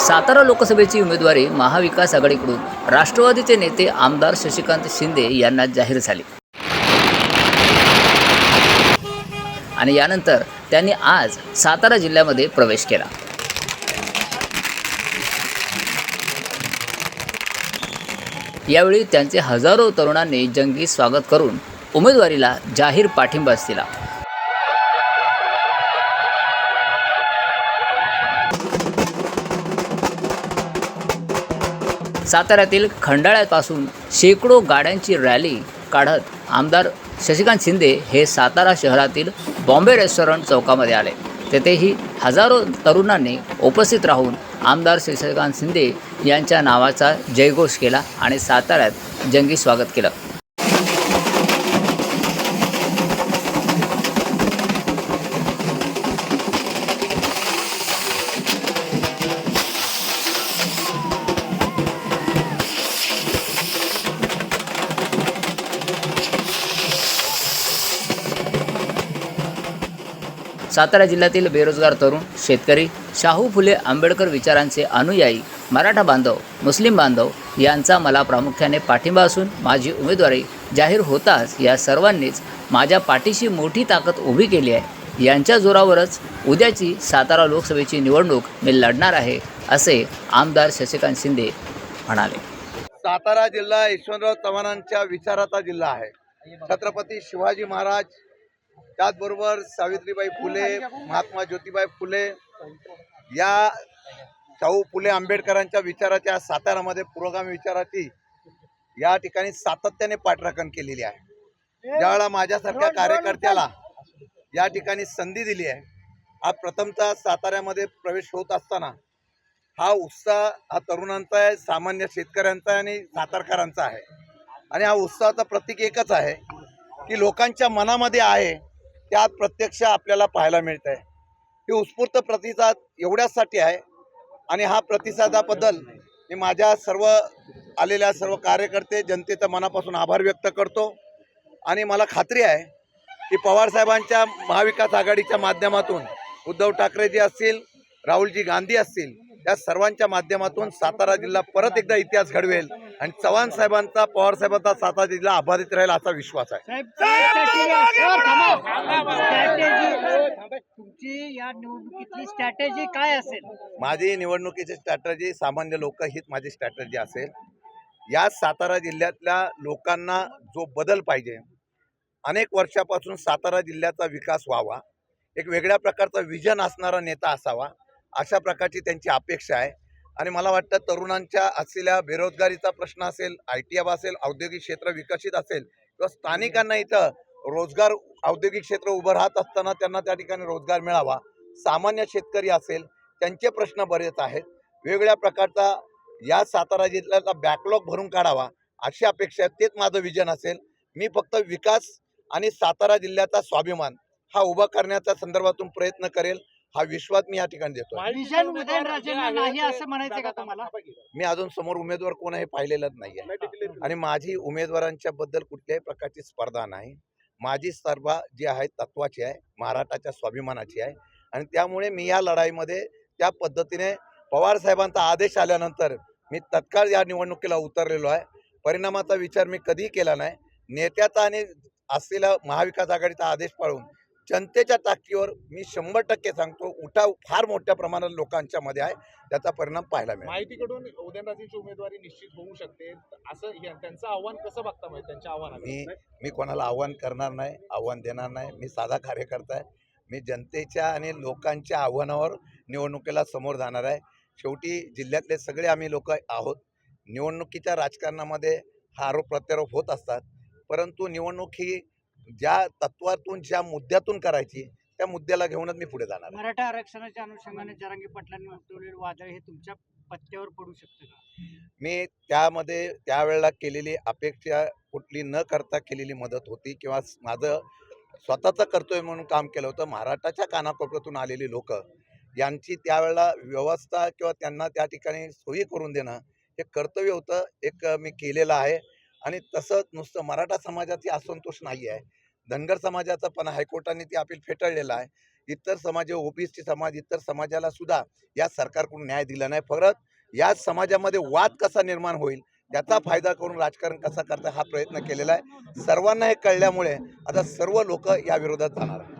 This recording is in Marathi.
सातारा लोकसभेची उमेदवारी महाविकास आघाडीकडून राष्ट्रवादीचे नेते आमदार शशिकांत शिंदे यांना जाहीर झाली आणि यानंतर त्यांनी आज सातारा जिल्ह्यामध्ये प्रवेश केला। यावेळी त्यांचे हजारो तरुणांनी जंगी स्वागत करून उमेदवारीला जाहीर पाठिंबा दिला। साताऱ्यातील खंडाळ्यापासून शेकडो गाड्यांची रॅली काढत आमदार शशिकांत शिंदे हे सातारा शहरातील बॉम्बे रेस्टॉरंट चौकामध्ये आले। तेथेही हजारो तरुणांनी उपस्थित राहून आमदार शशिकांत शिंदे यांच्या नावाचा जयघोष केला आणि साताऱ्यात जंगी स्वागत केलं। सातारा जिल्ह्यातील बेरोजगार तरुण, शेतकरी, शाहू फुले आंबेडकर विचारांचे अनुयायी, मराठा बांधव, मुस्लिम बांधव यांचा मला प्रामुख्याने पाठिंबा असून माझी उमेदवारी जाहीर होताच या सर्वांनीच माझ्या पाठीशी मोठी ताकद उभी केली आहे। यांच्या जोरावरच उद्याची सातारा लोकसभेची निवडणूक मी लढणार आहे, असे आमदार शशिकांत शिंदे म्हणाले। सातारा जिल्हा यशवंतराव चव्हाणांच्या विचाराचा जिल्हा आहे। छत्रपती शिवाजी महाराज, त्याचबरोबर सावित्रीबाई फुले, महात्मा ज्योतिबा फुले या शाहू फुले आंबेडकरांच्या विचाराच्या सातारामध्ये पुरोगामी विचाराची या ठिकाणी सातत्याने पाठराखण केलेली आहे। ज्यावेळेला माझ्यासारख्या कार्यकर्त्याला या ठिकाणी संधी दिली आहे, हा प्रथमतः साताऱ्यामध्ये प्रवेश होत असताना हा उत्साह हा तरुणांचा आहे, सामान्य शेतकऱ्यांचा आहे आणि सातारकरांचा आहे। आणि हा उत्साहाचा प्रतीक एकच आहे की लोकांच्या मनामध्ये आहे त्यात प्रत्यक्ष आपल्याला पाहायला मिळत आहे। ही उत्स्फूर्त प्रतिसाद एवढ्यासाठी आहे आणि हा प्रतिसादाबद्दल मी माझ्या सर्व आलेल्या सर्व कार्यकर्ते जनतेचा मनापासून आभार व्यक्त करतो। आणि मला खात्री आहे की पवारसाहेबांच्या महाविकास आघाडीच्या माध्यमातून उद्धव ठाकरेजी असतील, राहुलजी गांधी असतील, या सर्वांच्या माध्यमातून सातारा जिल्हा परत एकदा इतिहास घडवेल आणि चव्हाण साहेबांचा, पवार साहेबांचा सातारा जिल्हा आभारित राहील असा विश्वास आहे। तुमची या निवडणुकीतली स्ट्रॅटेजी काय असेल? माझी निवडणुकीची स्ट्रॅटेजी सामान्य लोक हीच माझी स्ट्रॅटेजी असेल। या सातारा जिल्ह्यातल्या लोकांना जो बदल पाहिजे, अनेक वर्षापासून सातारा जिल्ह्याचा विकास व्हावा, एक वेगळ्या प्रकारचा विजन असणारा नेता असावा, अशा प्रकारची त्यांची अपेक्षा आहे। आणि मला वाटतं तरुणांच्या असलेल्या बेरोजगारीचा प्रश्न असेल, ITI असेल, औद्योगिक क्षेत्र विकसित असेल किंवा स्थानिकांना इथं रोजगार औद्योगिक क्षेत्र उभं राहत असताना त्यांना त्या ठिकाणी रोजगार मिळावा, सामान्य शेतकरी असेल त्यांचे प्रश्न बरेच आहेत। वेगवेगळ्या प्रकारचा या सातारा जिल्ह्याचा बॅकलॉग भरून काढावा अशी अपेक्षा आहे, तेच माझं विजन असेल। मी फक्त विकास आणि सातारा जिल्ह्याचा स्वाभिमान हा उभा करण्याच्या संदर्भातून प्रयत्न करेल, हा विश्वास मी या ठिकाणी देतो। नाही असं म्हणायचं का तुम्हाला? मी अजून समोर उमेदवार कोण आहे पाहिलेलंच नाही आहे आणि माझी उमेदवारांच्या बद्दल कुठल्याही प्रकारची स्पर्धा नाही। माझी स्पर्धा जी आहे तत्वाची आहे, महाराष्ट्राच्या स्वाभिमानाची आहे आणि त्यामुळे मी या लढाईमध्ये त्या पद्धतीने पवार साहेबांचा आदेश आल्यानंतर मी तत्काळ या निवडणुकीला उतरलेलो आहे। परिणामाचा विचार मी कधीही केला नाही। नेत्याचा आणि असलेला महाविकास आघाडीचा आदेश पाळून जनतेच्या ताकदीवर मी 100% सांगतो उठाव फार मोठ्या प्रमाणात लोकांच्या मध्ये आहे, त्याचा परिणाम पाहायला मिळेल। माहितीकडून उदयनराजेंची उमेदवारी निश्चित होऊ शकते असं त्यांचं आव्हान कसं बघता? म्हणजे त्यांच्या आव्हानाला मी कोणाला आव्हान करणार नाही, आव्हान देणार नाही। मी साधा कार्यकर्ता आहे। मी जनतेच्या आणि लोकांच्या आव्हानावर निवडणुकीला समोर जाणार आहे। शेवटी जिल्ह्यातले सगळे आम्ही लोक आहोत। निवडणुकीच्या राजकारणामध्ये हा आरोप प्रत्यारोप होत असतात, परंतु निवडणूक ही ज्या तत्वातून ज्या मुद्द्यातून करायची त्या मुद्द्याला घेऊनच मी पुढे जाणार। मराठा आरक्षणाच्या अनुषंगाने जरांगे पाटलांनी उठवलेले वादळ हे तुमच्या पत्त्यावर पडू शकते का? मी त्यामध्ये त्यावेळेला केलेली अपेक्षा कुठली न करता केलेली मदत होती किंवा माझं स्वतःचं कर्तव्य म्हणून काम केलं होतं। महाराष्ट्राच्या कानाकोपऱ्यातून आलेली लोक यांची त्यावेळेला व्यवस्था किंवा त्यांना त्या ठिकाणी सोयी करून देणं हे कर्तव्य होतं, एक मी केलेलं आहे। आणि तसंच नुसतं मराठा समाजाची असंतोष नाही आहे, धनगर समाजाचा पण हायकोर्टाने ती अपील फेटाळलेलं आहे। इतर समाज, ओबीसी समाज, इतर समाजाला सुद्धा या सरकारकडून न्याय दिला नाही. फक्त या समाजामध्ये वाद कसा निर्माण होईल, त्याचा फायदा करून राजकारण कसा करता हा प्रयत्न केलेला आहे. सर्वांना हे कळल्यामुळे आता सर्व लोक या विरोधात जाणार आहेत.